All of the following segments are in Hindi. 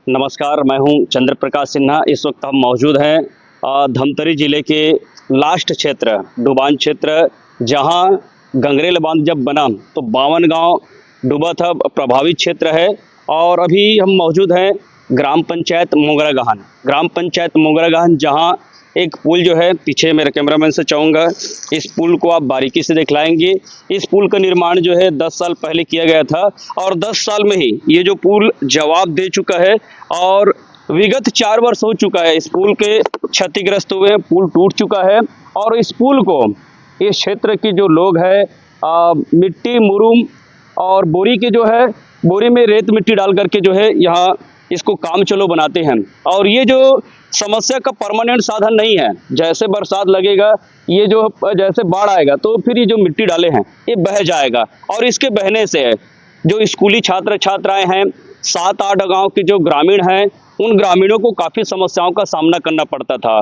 नमस्कार, मैं हूं चंद्र प्रकाश सिन्हा। इस वक्त हम मौजूद हैं धमतरी जिले के लास्ट क्षेत्र डुबान क्षेत्र, जहां गंगरेल बांध जब बना तो 52 गांव डूबा था, प्रभावित क्षेत्र है। और अभी हम मौजूद हैं ग्राम पंचायत मोगरागाहन, जहां एक पुल जो है, पीछे मेरे कैमरामैन से चाहूँगा इस पुल को आप बारीकी से दिखलाएंगे। इस पुल का निर्माण जो है 10 साल पहले किया गया था और 10 साल में ही ये जो पुल जवाब दे चुका है और विगत 4 वर्ष हो चुका है इस पुल के क्षतिग्रस्त हुए, पुल टूट चुका है। और इस पुल को इस क्षेत्र के जो लोग हैं मिट्टी, मुरूम और बोरी के जो है, बोरी में रेत मिट्टी डाल करके जो है यहाँ इसको काम चलो बनाते हैं। और ये जो समस्या का परमानेंट साधन नहीं है, जैसे बरसात लगेगा, ये जो जैसे बाढ़ आएगा तो फिर ये जो मिट्टी डाले हैं ये बह जाएगा। और इसके बहने से जो स्कूली छात्र छात्राएं हैं, 7-8 गांव के जो ग्रामीण हैं, उन ग्रामीणों को काफ़ी समस्याओं का सामना करना पड़ता था।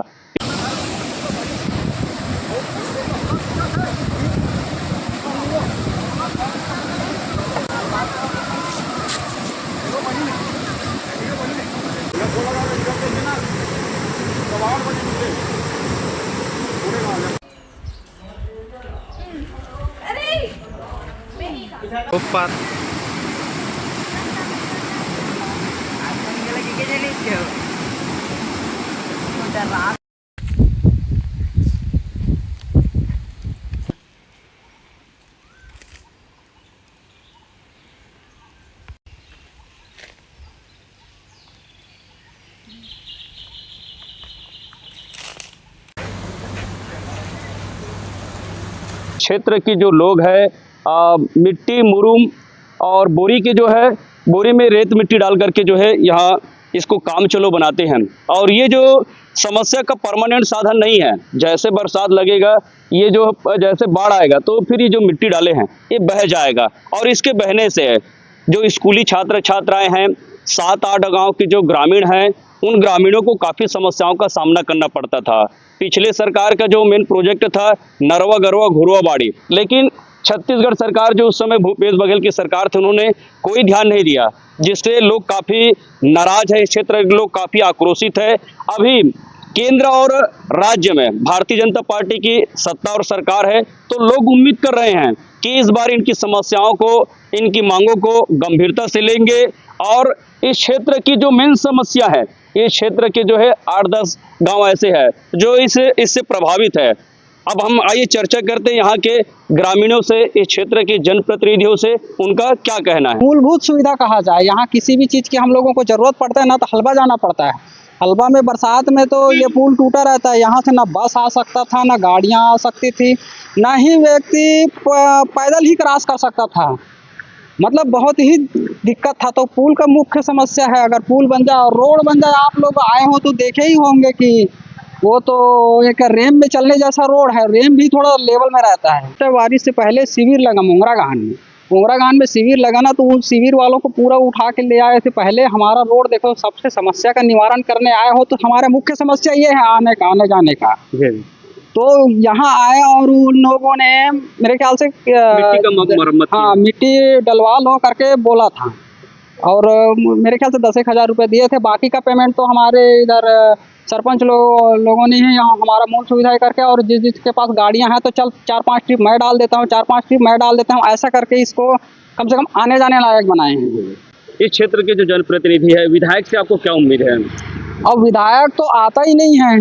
ऊपर क्षेत्र की जो लोग हैं मिट्टी, मुरूम और बोरी के जो है, बोरी में रेत मिट्टी डाल करके जो है यहाँ इसको काम चलो बनाते हैं। और ये जो समस्या का परमानेंट साधन नहीं है, जैसे बरसात लगेगा, ये जो जैसे बाढ़ आएगा तो फिर ये जो मिट्टी डाले हैं ये बह जाएगा। और इसके बहने से जो स्कूली छात्र छात्राएं हैं, 7-8 गांव के जो ग्रामीण हैं, उन ग्रामीणों को काफ़ी समस्याओं का सामना करना पड़ता था। पिछले सरकार का जो मेन प्रोजेक्ट था नरवा गरवा घुरवा बाड़ी, लेकिन छत्तीसगढ़ सरकार जो उस समय भूपेश बघेल की सरकार थी, उन्होंने कोई ध्यान नहीं दिया, जिससे लोग काफ़ी नाराज है, इस क्षेत्र के लोग काफ़ी आक्रोशित है। अभी केंद्र और राज्य में भारतीय जनता पार्टी की सत्ता और सरकार है, तो लोग उम्मीद कर रहे हैं कि इस बार इनकी समस्याओं को, इनकी मांगों को गंभीरता से लेंगे। और इस क्षेत्र की जो मेन समस्या है, इस क्षेत्र के जो है 8-10 गांव ऐसे हैं जो इससे प्रभावित है। अब हम आइए चर्चा करते हैं यहाँ के ग्रामीणों से, इस क्षेत्र के जनप्रतिनिधियों से, उनका क्या कहना है। मूलभूत सुविधा कहा जाए, यहाँ किसी भी चीज़ की हम लोगों को जरूरत पड़ता है ना, तो हलवा जाना पड़ता है। हलवा में बरसात में तो ये पुल टूटा रहता है, यहाँ से ना बस आ सकता था, ना गाड़ियाँ आ सकती थी, ना ही व्यक्ति पैदल ही क्रॉस कर सकता था। मतलब बहुत ही दिक्कत था। तो पुल का मुख्य समस्या है, अगर पुल बन जाए और रोड बन जाए, आप लोग आए हो तो देखे ही होंगे कि वो तो एक रेम में चलने जैसा रोड है, रेम भी थोड़ा लेवल में रहता है। तो बारिश से पहले शिविर लगा मोगरागाहन में शिविर लगा ना, तो उन शिविर वालों को पूरा उठा के ले आए थे। पहले हमारा रोड देखो, सबसे समस्या का निवारण करने आए हो तो हमारा मुख्य समस्या ये है आने जाने का। तो यहाँ आए और उन लोगों ने मेरे ख्याल से मिट्टी डलवा लो करके बोला था, और मेरे ख्याल से 10,000 रुपये दिए थे। बाकी का पेमेंट तो हमारे इधर सरपंच लोगों ने ही यहाँ हमारा मूल सुविधा करके, और जिसके पास गाड़ियाँ हैं तो चल 4-5 ट्रिप मैं डाल देता हूँ, 4-5 ट्रिप मैं डाल देता हूँ, ऐसा करके इसको कम से कम आने जाने लायक बनाए हैं। इस क्षेत्र के जो जनप्रतिनिधि है, विधायक से आपको क्या उम्मीद है? अब विधायक तो आता ही नहीं है,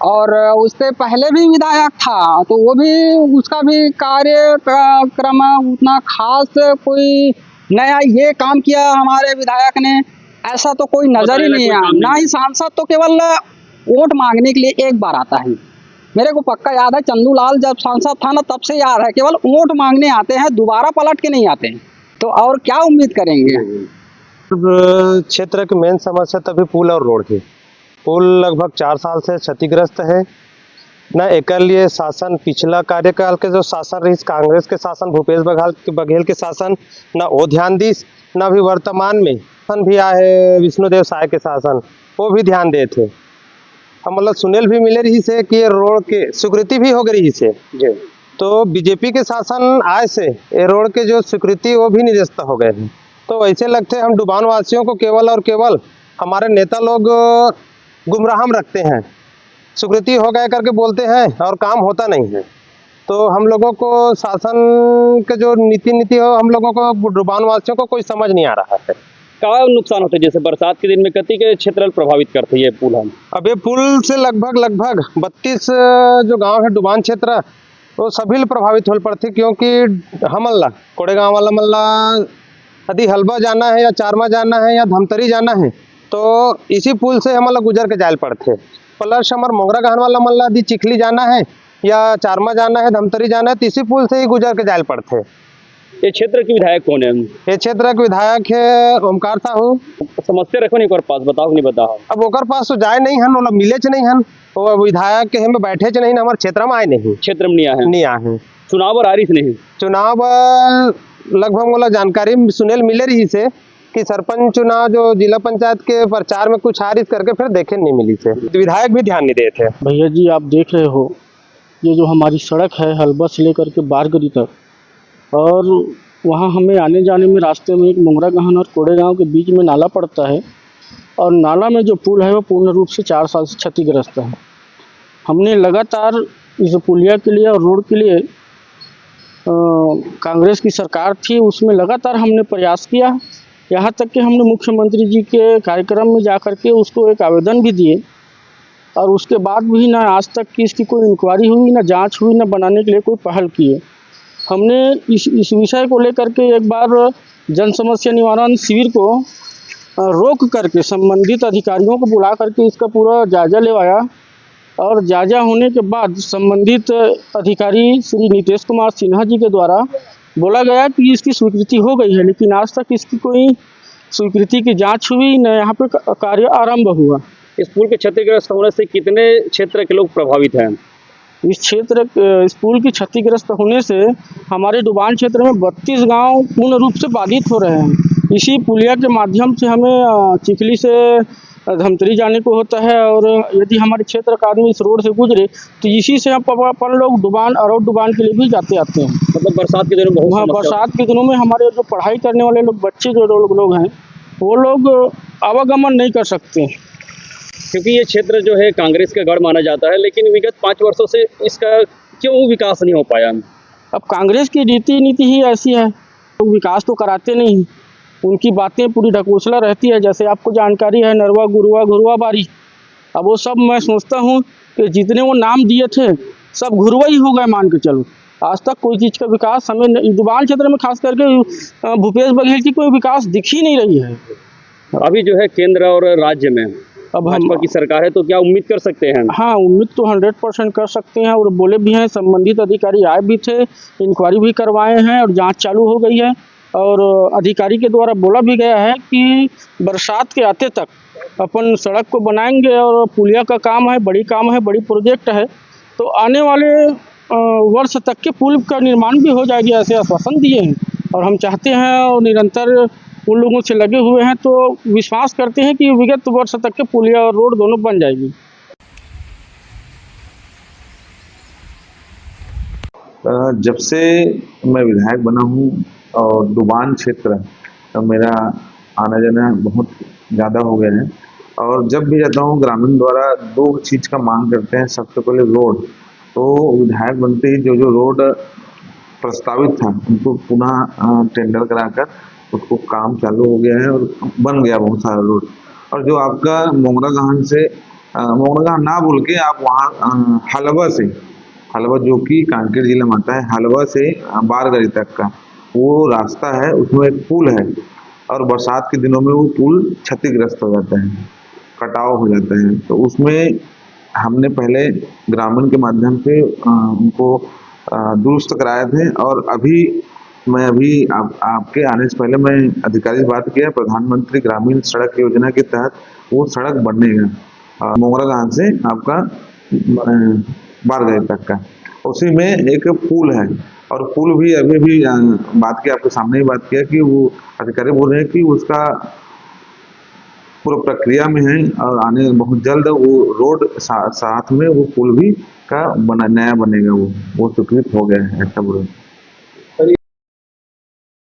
और उससे पहले भी विधायक था तो वो भी, उसका भी कार्यक्रम उतना खास कोई नया ये काम किया हमारे विधायक ने, ऐसा तो कोई नजर ही नहीं आया। ना ही सांसद तो केवल वोट मांगने के लिए एक बार आता है। मेरे को पक्का याद है, चंदूलाल जब सांसद था ना, तब से याद है, केवल वोट मांगने आते हैं, दोबारा पलट के नहीं आते हैं। तो और क्या उम्मीद करेंगे। क्षेत्र की मेन समस्या तभी पुल और रोड की। पुल लगभग 4 साल से क्षतिग्रस्त है। न एक लिए शासन, पिछला कार्यकाल के जो शासन रही, कांग्रेस के शासन, भूपेश बघेल के शासन, न वो ध्यान दी, न भी वर्तमान में भी आए विष्णुदेव साय के शासन, वो भी ध्यान दे थे। हम मतलब सुनेल भी मिले रही से कि रोड के स्वीकृति भी हो गई से। तो बीजेपी के शासन आए से ये रोड के जो स्वीकृति वो भी निरस्त हो गए हैं। तो ऐसे लगते हम डुबान वासियों को केवल और केवल हमारे नेता लोग गुमराह में रखते हैं, स्वीकृति हो गए करके बोलते हैं और काम होता नहीं है। तो हम लोगों को शासन के जो नीति हो, हम लोगों को डुबान वासियों को कोई समझ नहीं आ रहा है। क्या नुकसान होता है? जैसे बरसात के दिन में कति के क्षेत्र प्रभावित करते हैं ये पुल हम? अब ये पुल से लगभग 32 जो गांव है डुबान क्षेत्र, वो सभी प्रभावित हो पड़ते, क्योंकि हमला कोड़ेगांव वाला मल्ला यदि हलबा जाना है या चारमा जाना है या धमतरी जाना है तो इसी पुल से हमला गुजर के जायल पड़ते। प्लस हमार मोंगरा गहन वाला मल्ला यदि चिखली जाना है या चारमा जाना है, धमतरी जाना है तो इसी पुल से ही गुजर के जायल पड़ते। ये क्षेत्र के विधायक कौन है? ये क्षेत्र के विधायक है ओमकार साहू। समस्या रखो नहीं पास, बताओ नहीं बताओ। अब ओकर पास तो जाए नहीं हन, ओला मिले च नहीं हन, वो विधायक के में बैठे च नहीं, हमारे क्षेत्र में आए नहीं, क्षेत्र में नहीं आए हैं। चुनाव और आ रही नहीं? चुनाव लगभग मोला जानकारी सुनेल मिले रही से कि सरपंच चुनाव जो जिला पंचायत के प्रचार में कुछ हारिस करके फिर देखे नहीं मिली से, विधायक भी ध्यान नहीं देते। भैया जी आप देख रहे हो ये जो हमारी सड़क है हलबा से लेकर के बारगरी तक, और वहाँ हमें आने जाने में रास्ते में एक मोंगरा गहन और कोड़ेगांव के बीच में नाला पड़ता है, और नाला में जो पुल है वो पूर्ण रूप से 4 साल से क्षतिग्रस्त है। हमने लगातार इस पुलिया के लिए और रोड के लिए कांग्रेस की सरकार थी उसमें लगातार हमने प्रयास किया, यहाँ तक कि हमने मुख्यमंत्री जी के कार्यक्रम में जा कर के उसको एक आवेदन भी दिए, और उसके बाद भी ना आज तक की इसकी कोई इंक्वायरी हुई, ना जांच हुई, ना बनाने के लिए कोई पहल किए। हमने इस विषय को लेकर के एक बार जन समस्या निवारण शिविर को रोक करके संबंधित अधिकारियों को बुला करके इसका पूरा जायजा लेवाया, और जायजा होने के बाद संबंधित अधिकारी श्री नीतीश कुमार सिन्हा जी के द्वारा बोला गया कि इसकी स्वीकृति हो गई है, लेकिन आज तक इसकी कोई स्वीकृति की जांच हुई न यहाँ पे कार्य आरंभ हुआ। इस पुल के क्षतिग्रस्त होने से कितने क्षेत्र के लोग प्रभावित हैं? इस पुल की क्षतिग्रस्त होने से हमारे डुबान क्षेत्र में 32 गांव पूर्ण रूप से बाधित हो रहे हैं। इसी पुलिया के माध्यम से हमें चिखली से धमतरी जाने को होता है, और यदि हमारे क्षेत्र का आदमी इस रोड से गुजरे तो इसी से अपन लोग डुबान और डुबान के लिए भी जाते आते हैं। मतलब बरसात के दिनों में हाँ, बरसात के दिनों में हमारे जो पढ़ाई करने वाले लोग बच्चे जो लोग हैं वो लोग आवागमन नहीं कर सकते, क्योंकि ये क्षेत्र जो है कांग्रेस का गढ़ माना जाता है, लेकिन विगत 5 वर्षों से इसका क्यों विकास नहीं हो पाया? अब कांग्रेस की नीति ही ऐसी है, तो विकास तो कराते नहीं, उनकी बातें पूरी ढकोसला रहती है। जैसे आपको जानकारी है नरवा गुरुआ घुरुआ बारी, अब वो सब मैं सोचता हूँ कि जितने वो नाम दिए थे सब घुरुआ ही हो गए, मान के चलो। आज तक कोई चीज़ का विकास हमें डुबान क्षेत्र में खास करके भूपेश बघेल की कोई विकास दिख ही नहीं रही है। अभी जो है केंद्र और राज्य में अब भाजपा की सरकार है, तो क्या उम्मीद कर सकते हैं? हाँ, उम्मीद तो 100% कर सकते हैं, और बोले भी हैं, संबंधित अधिकारी आए भी थे, इंक्वायरी भी करवाए हैं और जांच चालू हो गई है, और अधिकारी के द्वारा बोला भी गया है कि बरसात के आते तक अपन सड़क को बनाएंगे, और पुलिया का काम है, बड़ी प्रोजेक्ट है, तो आने वाले वर्ष तक के पुल का निर्माण भी हो जाएगी, ऐसे आश्वासन दिए हैं। और हम चाहते हैं और निरंतर उन लोगों से लगे हुए हैं, तो विश्वास करते हैं कि विगत वर्ष तक के पुलिया और रोड दोनों बन जाएगी। जब से मैं विधायक बना हूँ और डुबान क्षेत्र तो मेरा आना जाना बहुत ज़्यादा हो गया है, और जब भी जाता हूँ ग्रामीण द्वारा 2 चीज़ का मांग करते हैं। सबसे पहले रोड, तो विधायक बनते ही जो रोड प्रस्तावित था उनको पुनः टेंडर कराकर उसको काम चालू हो गया है और बन गया बहुत सारा रोड। और जो आपका मोंगरा गहन से मोंगरा गहन ना बोल के आप वहाँ हलवा जो कि कांकेर जिला में आता है, हलवा से बारगरी तक का वो रास्ता है, उसमें एक पुल है, और बरसात के दिनों में वो पुल क्षतिग्रस्त हो जाता है, कटाव हो जाता है। तो उसमें हमने पहले ग्रामीण के माध्यम से उनको दुरुस्त कराए थे, और अभी आपके आने से पहले मैं अधिकारी से बात किया, प्रधानमंत्री ग्रामीण सड़क योजना के तहत वो सड़क बनेगा मोंगरा गहन से आपका बारगरी तक का, उसी में एक पुल है। और पुल भी अभी भी बात की, आपके सामने ही बात किया कि वो अधिकारी बोल रहे हैं कि उसका पूरा प्रक्रिया में है, और आने बहुत जल्द वो रोड साथ में वो पुल भी का नया बनेगा, वो स्वीकृत हो गया है, ऐसा बोल रहे हैं।